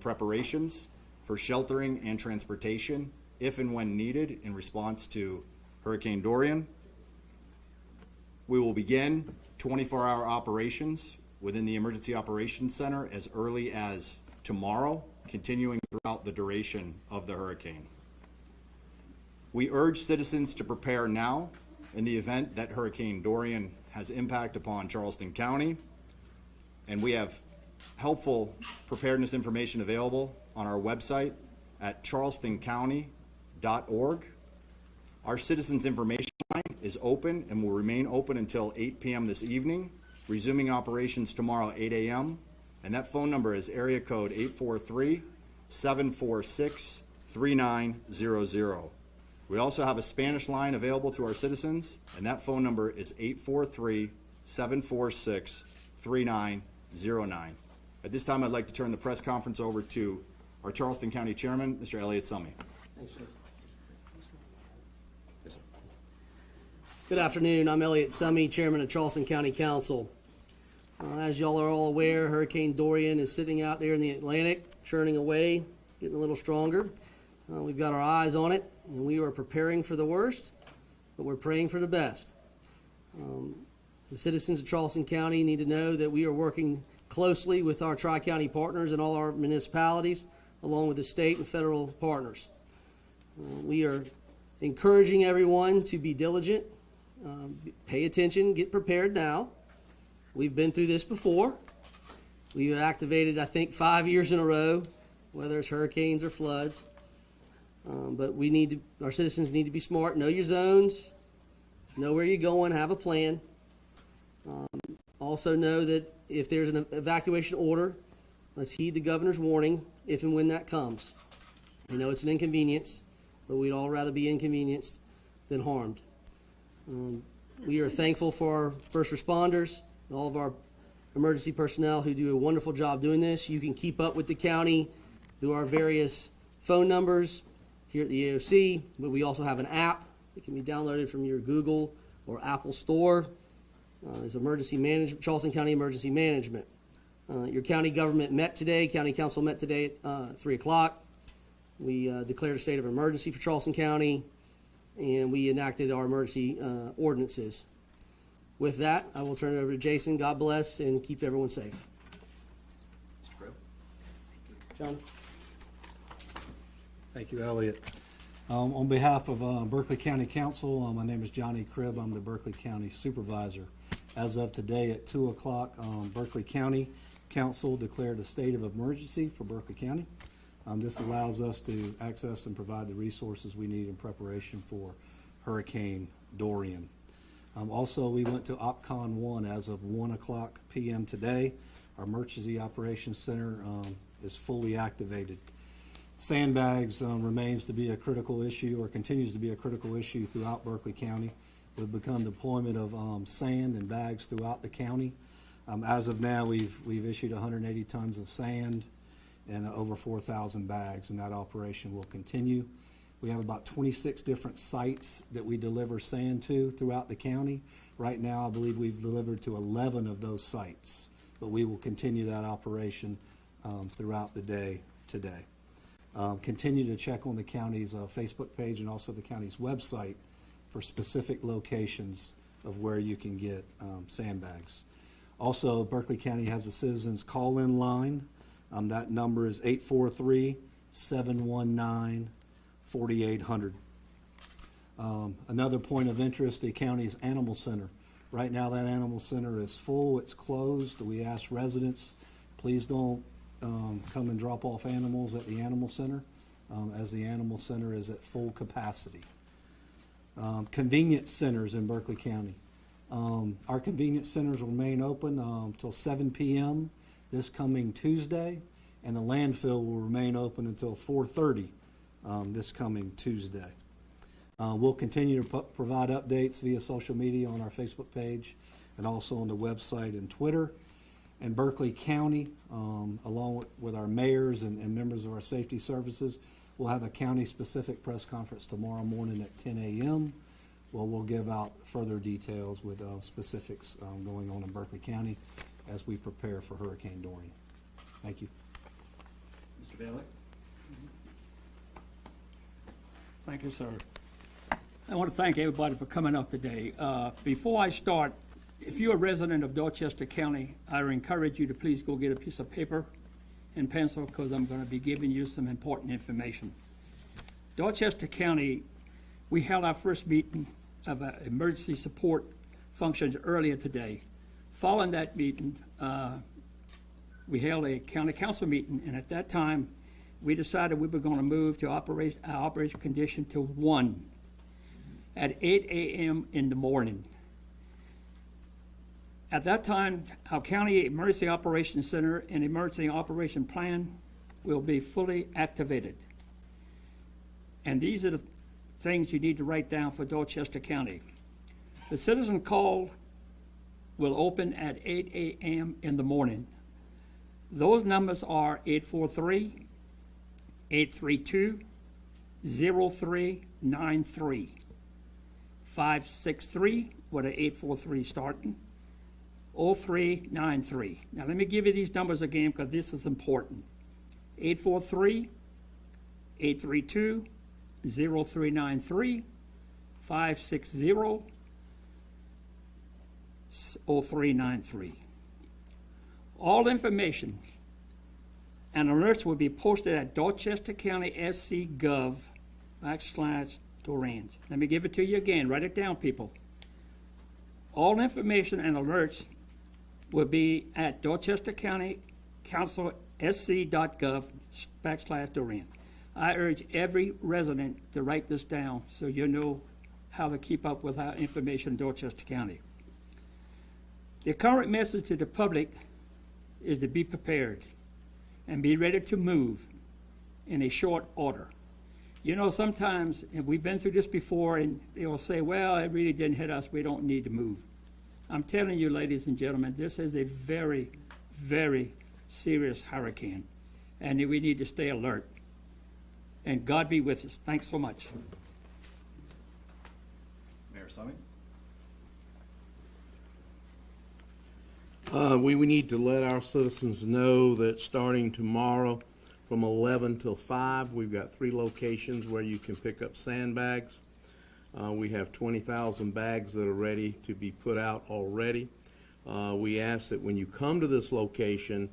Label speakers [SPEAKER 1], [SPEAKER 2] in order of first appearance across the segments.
[SPEAKER 1] preparations for sheltering and transportation if and when needed in response to Hurricane Dorian. We will begin 24-hour operations within the Emergency Operations Center as early as tomorrow, continuing throughout the duration of the hurricane. We urge citizens to prepare now in the event that Hurricane Dorian has impact upon Charleston County, and we have helpful preparedness information available on our website at charlestoncounty.org. Our Citizens Information Line is open and will remain open until 8 p.m. this evening, resuming operations tomorrow at 8 a.m. And that phone number is area code 843-746-3900. We also have a Spanish line available to our citizens, and that phone number is 843-746-3909. At this time, I'd like to turn the press conference over to our Charleston County Chairman, Mr. Elliott Summey.
[SPEAKER 2] Thanks, sir.
[SPEAKER 1] Yes, sir.
[SPEAKER 2] Good afternoon. I'm Elliott Summey, Chairman of Charleston County Council. As y'all are all aware, Hurricane Dorian is sitting out there in the Atlantic, churning away, getting a little stronger. We've got our eyes on it, and we are preparing for the worst, but we're praying for the best. The citizens of Charleston County need to know that we are working closely with our Tri-County partners and all our municipalities, along with the state and federal partners. We are encouraging everyone to be diligent, pay attention, get prepared now. We've been through this before. We've activated, I think, 5 years in a row, whether it's hurricanes or floods. But our citizens need to be smart, know your zones, know where you're going, have a plan. Also know that if there's an evacuation order, let's heed the governor's warning if and when that comes. I know it's an inconvenience, but we'd all rather be inconvenienced than harmed. We are thankful for our first responders and all of our emergency personnel who do a wonderful job doing this. You can keep up with the county through our various phone numbers here at the AOC, but we also have an app that can be downloaded from your Google or Apple store. It's Emergency Management, Charleston County Emergency Management. Your county government met today, county council met today at 3 o'clock. We declared a state of emergency for Charleston County, and we enacted our emergency ordinances. With that, I will turn it over to Jason. God bless and keep everyone safe.
[SPEAKER 1] Mr. Crow.
[SPEAKER 2] John.
[SPEAKER 3] Thank you, Elliott. On behalf of Berkeley County Council, my name is Johnny Cribb. I'm the Berkeley County Supervisor. As of today at 2 o'clock, Berkeley County Council declared a state of emergency for Berkeley County. This allows us to access and provide the resources we need in preparation for Hurricane Dorian. Also, we went to OPCON 1 as of 1 o'clock p.m. today. Our Emergency Operations Center is fully activated. Sandbags remains to be a critical issue, or continues to be a critical issue throughout Berkeley County. We've begun deployment of sand and bags throughout the county. As of now, we've issued 180 tons of sand and over 4,000 bags, and that operation will continue. We have about 26 different sites that we deliver sand to throughout the county. Right now, I believe we've delivered to 11 of those sites, but we will continue that operation throughout the day today. Continue to check on the county's Facebook page and also the county's website for specific locations of where you can get sandbags. Also, Berkeley County has a citizens call-in line. That number is 843-719-4800. Another point of interest, the county's animal center. Right now that animal center is full, it's closed. We ask residents, please don't come and drop off animals at the animal center, as the animal center is at full capacity. Convenience centers in Berkeley County. Our convenience centers will remain open until 7 p.m. this coming Tuesday, and the landfill will remain open until 4:30 this coming Tuesday. We'll continue to provide updates via social media on our Facebook page and also on the website and Twitter. And Berkeley County, along with our mayors and members of our safety services, we'll have a county-specific press conference tomorrow morning at 10 a.m. Well, we'll give out further details with specifics going on in Berkeley County as we prepare for Hurricane Dorian. Thank you.
[SPEAKER 1] Mr. Mr. Bailey?
[SPEAKER 4] Thank you, sir. I want to thank everybody for coming up today. Before I start, if you're a resident of Dorchester County, I would encourage you to please go get a piece of paper and pencil because I'm going to be giving you some important information. Dorchester County, we held our first meeting of emergency support functions earlier today. Following that meeting, we held a county council meeting, and at that time, we decided we were going to move to our operation condition to 1 at 8 a.m. in the morning. At that time, our County Emergency Operations Center and Emergency Operation Plan will be fully activated. And these are the things you need to write down for Dorchester County. The citizen call will open at 8 a.m. in the morning. Those numbers are 843-832-0393. 563 with an 843 starting. 0393. Now let me give you these numbers again because this is important. 843-832-0393. 560-0393. All information and alerts will be posted at Dorchester County SC.gov/Dorian. Let me give it to you again. Write it down, people. All information and alerts will be at Dorchester County Council SC.gov/Dorian. I urge every resident to write this down so you know how to keep up with our information in Dorchester County. The current message to the public is to be prepared and be ready to move in a short order. You know, sometimes, and we've been through this before, and they will say, well, it really didn't hit us, we don't need to move. I'm telling you, ladies and gentlemen, this is a very, very serious hurricane, and we need to stay alert. And God be with us. Thanks so much.
[SPEAKER 1] Mayor Summey?
[SPEAKER 5] We need to let our citizens know that starting tomorrow from 11 till 5, we've got 3 locations where you can pick up sandbags. We have 20,000 bags that are ready to be put out already. We ask that when you come to this location,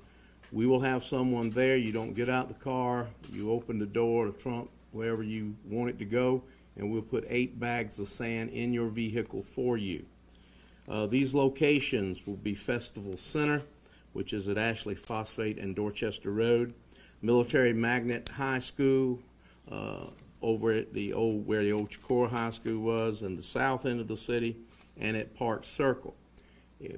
[SPEAKER 5] we will have someone there. You don't get out the car, you open the door, the trunk, wherever you want it to go, and we'll put 8 bags of sand in your vehicle for you. These locations will be Festival Center, which is at Ashley Phosphate and Dorchester Road, Military Magnet High School, over at the old, where the old Chicora High School was, in the south end of the city, and at Park Circle.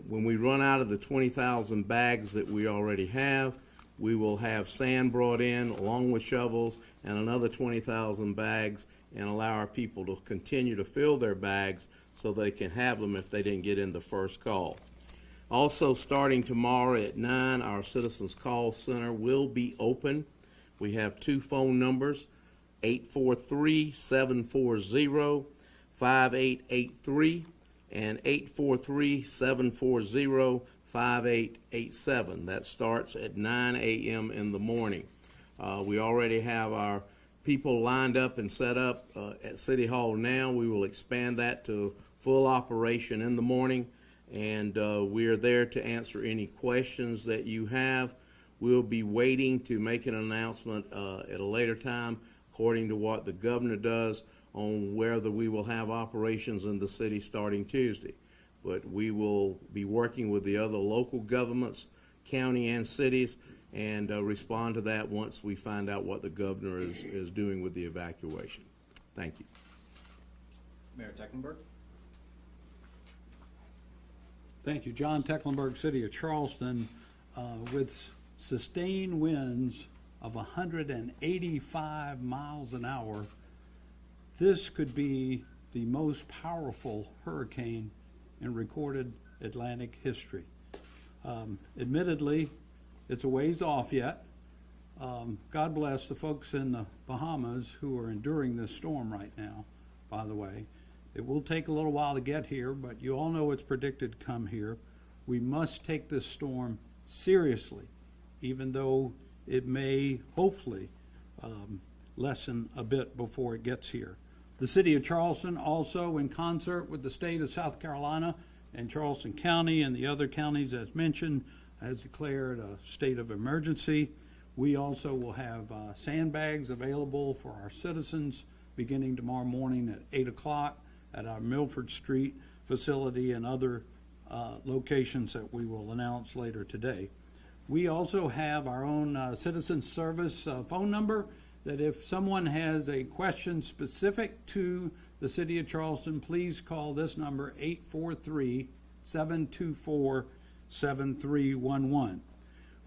[SPEAKER 5] When we run out of the 20,000 bags that we already have, we will have sand brought in along with shovels and another 20,000 bags, and allow our people to continue to fill their bags so they can have them if they didn't get in the first call. Also, starting tomorrow at 9, our Citizens Call Center will be open. We have 2 phone numbers, 843-740-5883 and 843-740-5887. That starts at 9 a.m. in the morning. We already have our people lined up and set up at City Hall now. We will expand that to full operation in the morning, and we are there to answer any questions that you have. We'll be waiting to make an announcement at a later time according to what the governor does on whether we will have operations in the city starting Tuesday. But we will be working with the other local governments, county and cities, and respond to that once we find out what the governor is doing with the evacuation. Thank you.
[SPEAKER 1] Mayor Tecklenburg?
[SPEAKER 6] Thank you. John Tecklenburg, City of Charleston, with sustained winds of 185 miles an hour, this could be the most powerful hurricane in recorded Atlantic history. Admittedly, it's a ways off yet. God bless the folks in the Bahamas who are enduring this storm right now, by the way. It will take a little while to get here, but you all know it's predicted to come here. We must take this storm seriously, even though it may hopefully lessen a bit before it gets here. The city of Charleston also, in concert with the state of South Carolina and Charleston County and the other counties as mentioned, has declared a state of emergency. We also will have sandbags available for our citizens beginning tomorrow morning at 8 o'clock at our Milford Street facility and other locations that we will announce later today. We also have our own citizen service phone number that if someone has a question specific to the city of Charleston, please call this number, 843-724-7311.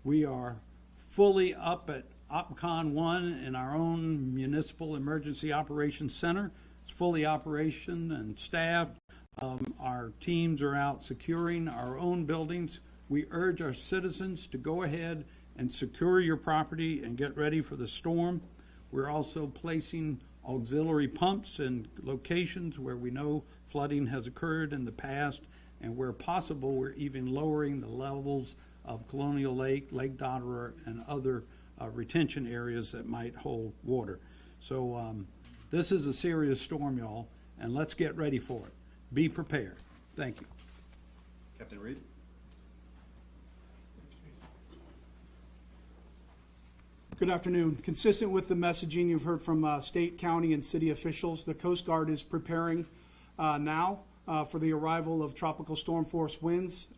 [SPEAKER 6] We are fully up at OpCon 1 in our own Municipal Emergency Operations Center. It's fully operation and staffed. Our teams are out securing our own buildings. We urge our citizens to go ahead and secure your property and get ready for the storm. We're also placing auxiliary pumps in locations where we know flooding has occurred in the past, and where possible, we're even lowering the levels of Colonial Lake, Lake Dotterer, and other retention areas that might hold water. So this is a serious storm, y'all, and let's get ready for it. Be prepared. Thank you.
[SPEAKER 1] Captain Reed?
[SPEAKER 7] Good afternoon. Consistent with the messaging you've heard from state, county, and city officials, the Coast Guard is preparing now for the arrival of tropical storm force winds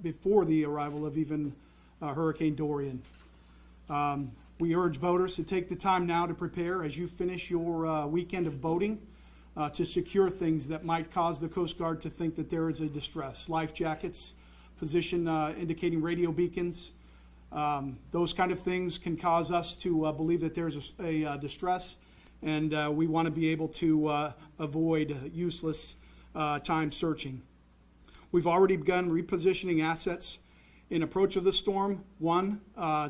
[SPEAKER 7] before the arrival of even Hurricane Dorian. We urge boaters to take the time now to prepare as you finish your weekend of boating to secure things that might cause the Coast Guard to think that there is a distress. Life jackets, position indicating radio beacons, those kind of things can cause us to believe that there's a distress, and we want to be able to avoid useless time searching. We've already begun repositioning assets in approach of the storm, one,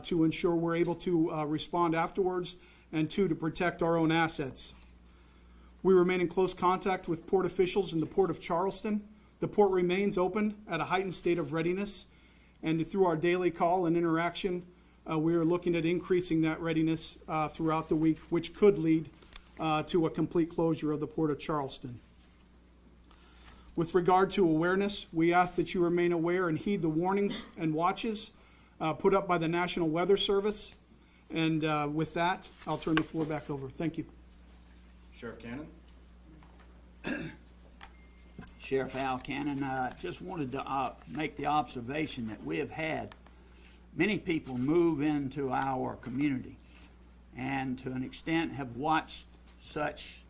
[SPEAKER 7] to ensure we're able to respond afterwards, and two, to protect our own assets. We remain in close contact with port officials in the Port of Charleston. The port remains open at a heightened state of readiness, and through our daily call and interaction, we are looking at increasing that readiness throughout the week, which could lead to a complete closure of the Port of Charleston. With regard to awareness, we ask that you remain aware and heed the warnings and watches put up by the National Weather Service. And with that, I'll turn the floor back over. Thank you.
[SPEAKER 1] Sheriff Cannon?
[SPEAKER 8] Sheriff Al Cannon, just wanted to make the observation that we have had many people move into our community and to an extent have watched such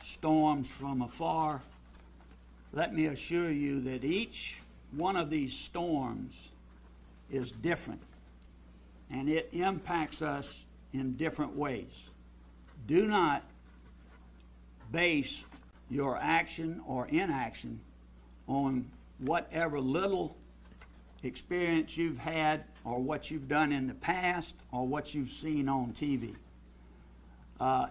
[SPEAKER 8] storms from afar. Let me assure you that each one of these storms is different and it impacts us in different ways. Do not base your action or inaction on whatever little experience you've had or what you've done in the past or what you've seen on TV.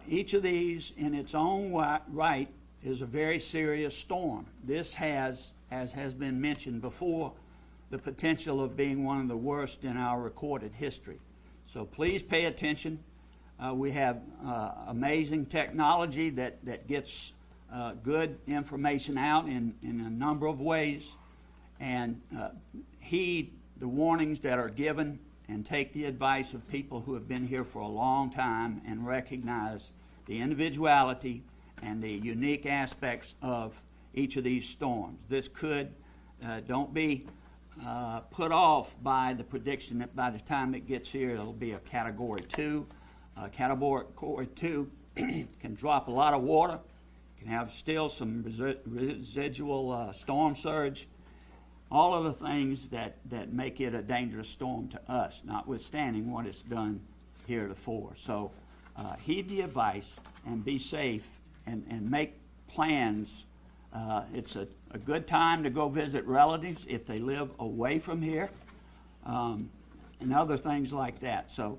[SPEAKER 8] Each of these in its own right is a very serious storm. This has, as has been mentioned before, the potential of being one of the worst in our recorded history. So please pay attention. We have amazing technology that gets good information out in a number of ways, and heed the warnings that are given and take the advice of people who have been here for a long time and recognize the individuality and the unique aspects of each of these storms. This could, don't be put off by the prediction that by the time it gets here it'll be a Category 2. Category 2 can drop a lot of water, can have still some residual storm surge, all of the things that make it a dangerous storm to us, notwithstanding what it's done heretofore. So heed the advice and be safe and make plans. It's a good time to go visit relatives if they live away from here, and other things like that. So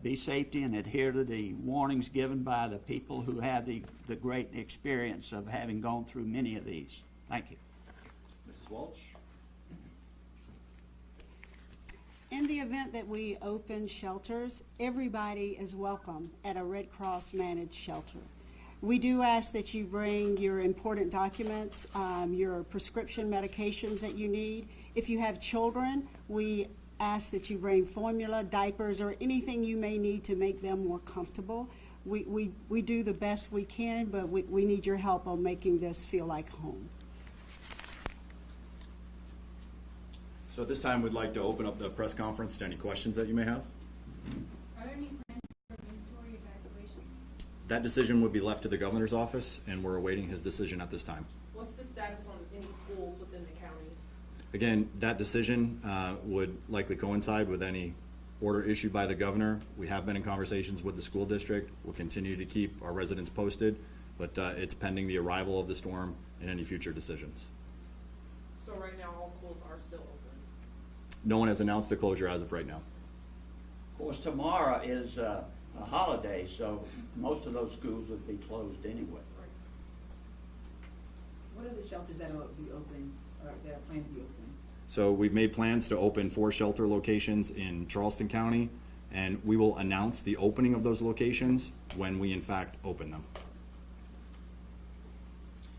[SPEAKER 8] be safety and adhere to the warnings given by the people who have the great experience of having gone through many of these. Thank you.
[SPEAKER 1] Mrs. Walsh?
[SPEAKER 9] In the event that we open shelters, everybody is welcome at a Red Cross managed shelter. We do ask that you bring your important documents, your prescription medications that you need. If you have children, we ask that you bring formula, diapers, or anything you may need to make them more comfortable. We do the best we can, but we need your help on making this feel like home.
[SPEAKER 1] So at this time, we'd like to open up the press conference to any questions that you may have.
[SPEAKER 10] Are there any plans for mandatory evacuation?
[SPEAKER 1] That decision would be left to the governor's office, and we're awaiting his decision at this time.
[SPEAKER 11] What's the status on any schools within the counties?
[SPEAKER 1] Again, that decision would likely coincide with any order issued by the governor. We have been in conversations with the school district. We'll continue to keep our residents posted, but it's pending the arrival of the storm and any future decisions.
[SPEAKER 11] So right now, all schools are still open.
[SPEAKER 1] No one has announced a closure as of right now.
[SPEAKER 8] Of course, tomorrow is a holiday, so most of those schools would be closed anyway.
[SPEAKER 12] What are the shelters that will be open, or that are planned to be open?
[SPEAKER 1] So we've made plans to open 4 shelter locations in Charleston County, and we will announce the opening of those locations when we in fact open them.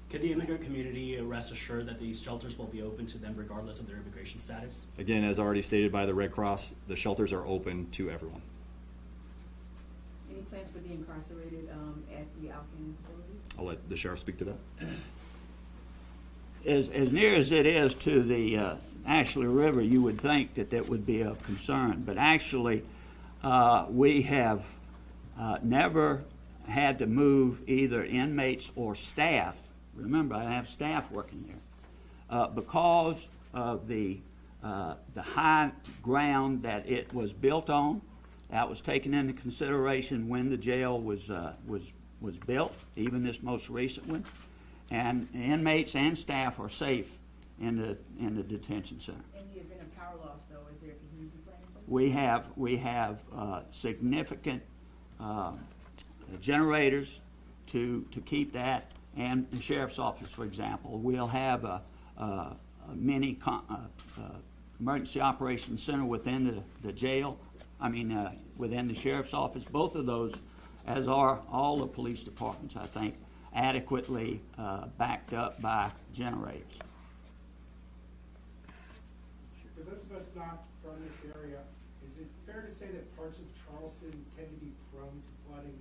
[SPEAKER 13] Could the immigrant community rest assured that these shelters will be open to them regardless of their immigration status?
[SPEAKER 1] Again, as already stated by the Red Cross, the shelters are open to everyone.
[SPEAKER 12] Any plans for the incarcerated at the Alcan facility?
[SPEAKER 1] I'll let the sheriff speak to that.
[SPEAKER 8] As near as it is to the Ashley River, you would think that that would be of concern, but actually we have never had to move either inmates or staff. Remember, I have staff working there because of the high ground that it was built on. That was taken into consideration when the jail was built, even this most recent one. And inmates and staff are safe in the detention center.
[SPEAKER 12] In the event of power loss, though, is there a contingency plan in place?
[SPEAKER 8] We have significant generators to keep that, and the sheriff's office, for example, will have a mini emergency operations center within the jail. Within the sheriff's office. Both of those, as are all the police departments, I think, adequately backed up by generators.
[SPEAKER 14] For those of us not from this area, is it fair to say that parts of Charleston tend to be prone to flooding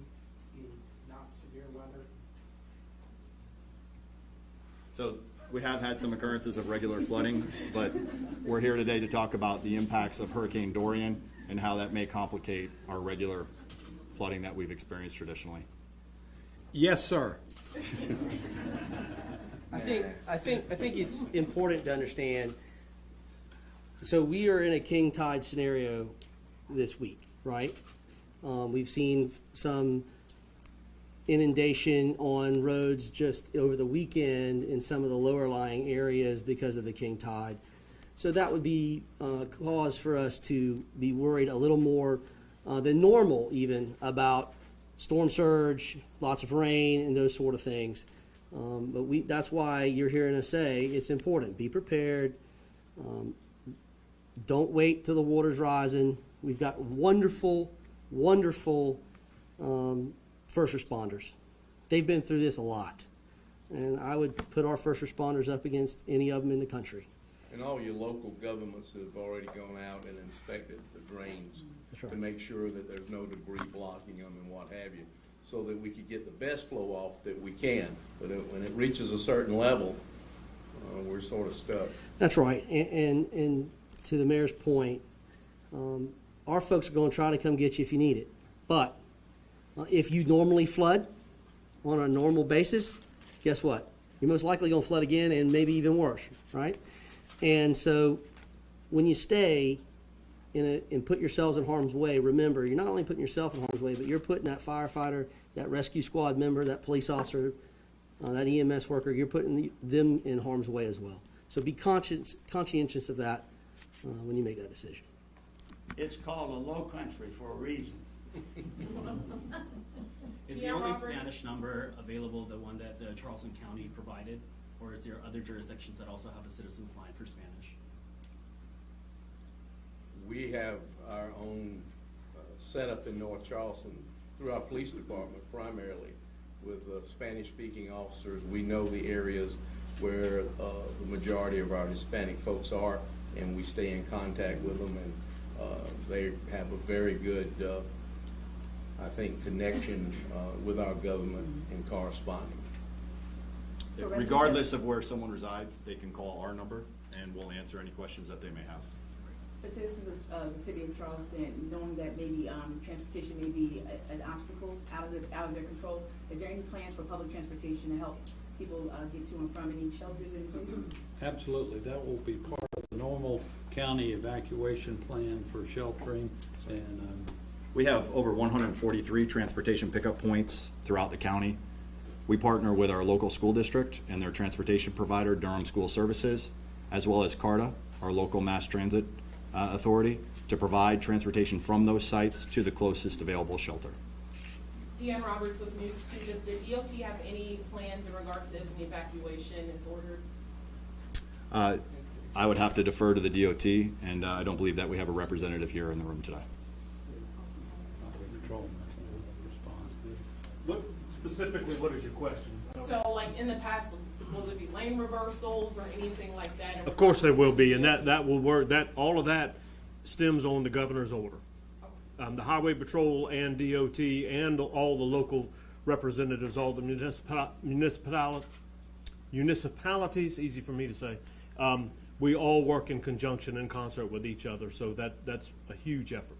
[SPEAKER 14] in not severe weather?
[SPEAKER 1] So we have had some occurrences of regular flooding, but we're here today to talk about the impacts of Hurricane Dorian and how that may complicate our regular flooding that we've experienced traditionally.
[SPEAKER 6] Yes, sir.
[SPEAKER 2] I think it's important to understand. So we are in a king tide scenario this week, right? We've seen some inundation on roads just over the weekend in some of the lower lying areas because of the king tide. So that would be cause for us to be worried a little more than normal even about storm surge, lots of rain, and those sort of things. But that's why you're hearing us say it's important. Be prepared. Don't wait till the water's rising. We've got wonderful, wonderful first responders. They've been through this a lot. And I would put our first responders up against any of them in the country.
[SPEAKER 5] And all your local governments have already gone out and inspected the drains
[SPEAKER 2] Right.
[SPEAKER 5] to make sure that there's no debris blocking them and what have you, so that we could get the best flow off that we can. But when it reaches a certain level, we're sort of stuck.
[SPEAKER 2] That's right. And to the mayor's point, our folks are going to try to come get you if you need it. But if you normally flood on a normal basis, guess what? You're most likely going to flood again and maybe even worse, right? And so when you stay and put yourselves in harm's way, remember, you're not only putting yourself in harm's way, but you're putting that firefighter, that rescue squad member, that police officer, that EMS worker, you're putting them in harm's way as well. So be conscientious of that when you make that decision.
[SPEAKER 8] It's called a low country for a reason.
[SPEAKER 13] Is the only Spanish number available the one that Charleston County provided, or is there other jurisdictions that also have a citizens line for Spanish?
[SPEAKER 5] We have our own setup in North Charleston through our police department primarily with Spanish-speaking officers. We know the areas where the majority of our Hispanic folks are, and we stay in contact with them, and they have a very good, I think, connection with our government and corresponding.
[SPEAKER 1] Regardless of where someone resides, they can call our number and we'll answer any questions that they may have.
[SPEAKER 12] For citizens of the city of Charleston, knowing that maybe transportation may be an obstacle out of their control, is there any plans for public transportation to help people get to and from any shelters in place?
[SPEAKER 6] Absolutely, that will be part of the normal county evacuation plan for sheltering, and
[SPEAKER 1] We have over 143 transportation pickup points throughout the county. We partner with our local school district and their transportation provider, Durham School Services, as well as CARTA, our local mass transit authority, to provide transportation from those sites to the closest available shelter.
[SPEAKER 11] Deanne Roberts with News 2. Does the DOT have any plans in regards to if an evacuation is ordered?
[SPEAKER 1] I would have to defer to the DOT, and I don't believe that we have a representative here in the room today.
[SPEAKER 15] What, specifically, what is your question?
[SPEAKER 11] So like in the past, will there be lane reversals or anything like that?
[SPEAKER 15] Of course there will be, and that will work, all of that stems on the governor's order. The Highway Patrol and DOT and all the local representatives, all the municipalities, easy for me to say, we all work in conjunction, in concert with each other, so that's a huge effort.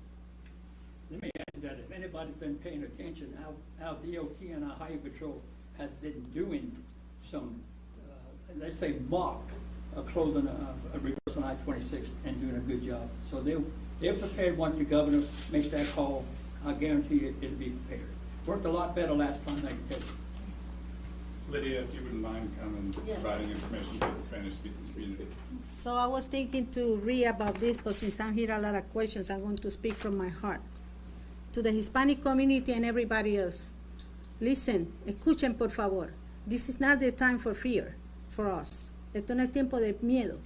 [SPEAKER 4] Let me add to that, if anybody's been paying attention, our DOT and our Highway Patrol has been doing some, let's say, mock closing a reverse on I-26 and doing a good job. So they're prepared once the governor makes that call. I guarantee you it'll be prepared. Worked a lot better last time, I can tell you.
[SPEAKER 16] Lydia, if you wouldn't mind coming providing information to the Spanish-speaking community.
[SPEAKER 17] So I was thinking to read about this, but since I'm here a lot of questions, I'm going to speak from my heart. To the Hispanic community and everybody else, listen, escuchen por favor. This is not the time for fear for us. Esto no es tiempo de miedo.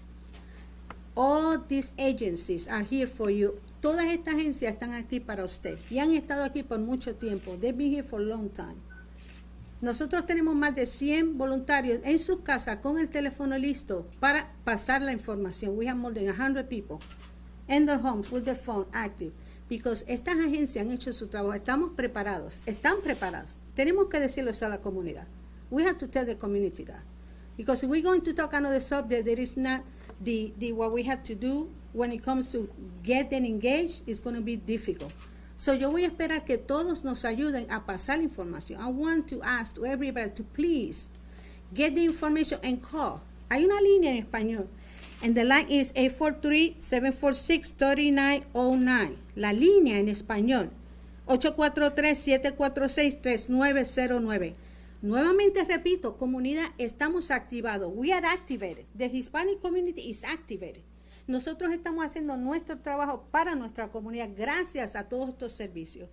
[SPEAKER 17] All these agencies are here for you. Todas estas agencias están aquí para usted y han estado aquí por mucho tiempo. They've been here for a long time. Nosotros tenemos más de 100 voluntarios en sus casas con el teléfono listo para pasar la información. We have more than 100 people in their homes with their phone active. Because estas agencias han hecho su trabajo. Estamos preparados. Están preparados. Tenemos que decirlo a la comunidad. We have to tell the community that. Because if we're going to talk another subject that is not the what we have to do when it comes to get them engaged, it's going to be difficult. So yo voy a esperar que todos nos ayuden a pasar la información. I want to ask to everybody to please get the information and call. Hay una línea en español. And the line is 843-746-3909. La línea en español. 843-746-3909. Nuevamente repito, comunidad, estamos activados. We are activated. The Hispanic community is activated. Nosotros estamos haciendo nuestro trabajo para nuestra comunidad gracias a todos estos servicios.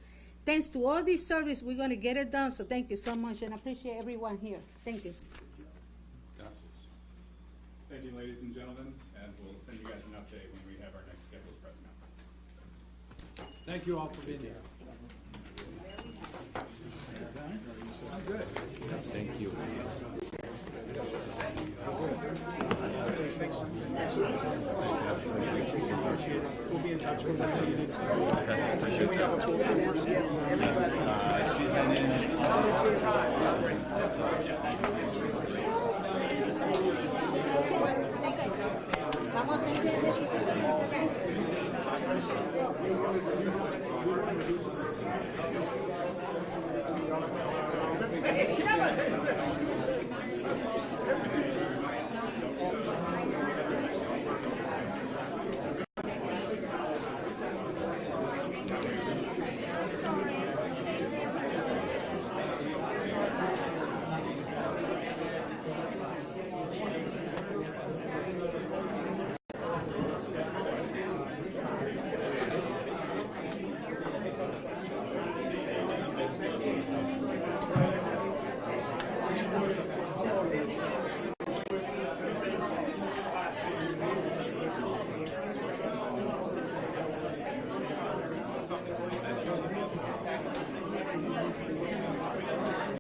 [SPEAKER 17] Thanks to all these services, we're going to get it done. So thank you so much, and I appreciate everyone here. Thank you.
[SPEAKER 16] Thank you, ladies and gentlemen, and we'll send you guys an update when we have our next scheduled press conference.
[SPEAKER 6] thank you all for being here.
[SPEAKER 1] Thank you.
[SPEAKER 14] We'll be in touch with the city. Okay. Should we have a full report? Yes.